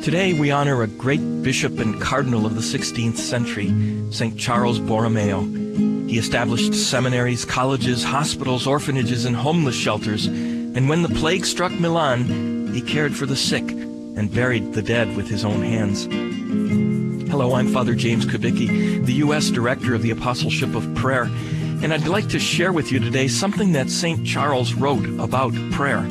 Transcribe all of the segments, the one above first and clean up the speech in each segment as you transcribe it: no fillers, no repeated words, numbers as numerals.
Today we honor a great bishop and cardinal of the 16th century, St. Charles Borromeo. He established seminaries, colleges, hospitals, orphanages, and homeless shelters, and when the plague struck Milan, he cared for the sick and buried the dead with his own hands. Hello, I'm Father James Kubicki, the U.S. Director of the Apostleship of Prayer, and I'd like to share with you today something that St. Charles wrote about prayer.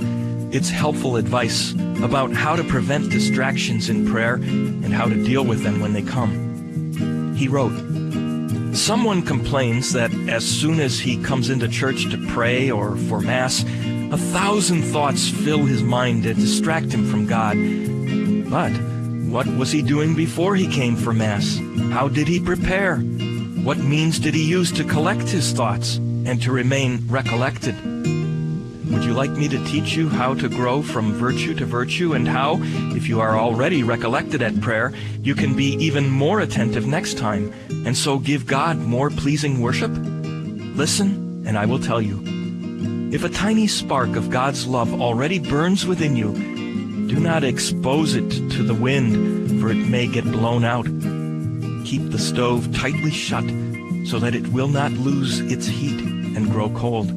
It's helpful advice about how to prevent distractions in prayer and how to deal with them when they come. He wrote, "Someone complains that as soon as he comes into church to pray or for Mass, 1,000 thoughts fill his mind and distract him from God. But what was he doing before he came for Mass? How did he prepare? What means did he use to collect his thoughts and to remain recollected? Would you like me to teach you how to grow from virtue to virtue, and how, if you are already recollected at prayer, you can be even more attentive next time, and so give God more pleasing worship? Listen, and I will tell you. If a tiny spark of God's love already burns within you, do not expose it to the wind, for it may get blown out. Keep the stove tightly shut so that it will not lose its heat and grow cold.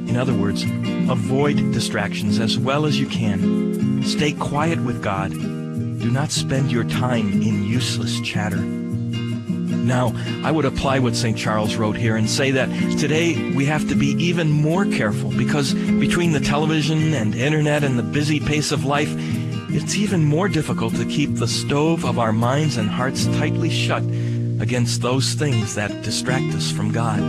In other words, avoid distractions as well as you can. Stay quiet with God. Do not spend your time in useless chatter." Now, I would apply what St. Charles wrote here and say that today we have to be even more careful, because between the television and internet and the busy pace of life, it's even more difficult to keep the stove of our minds and hearts tightly shut against those things that distract us from God.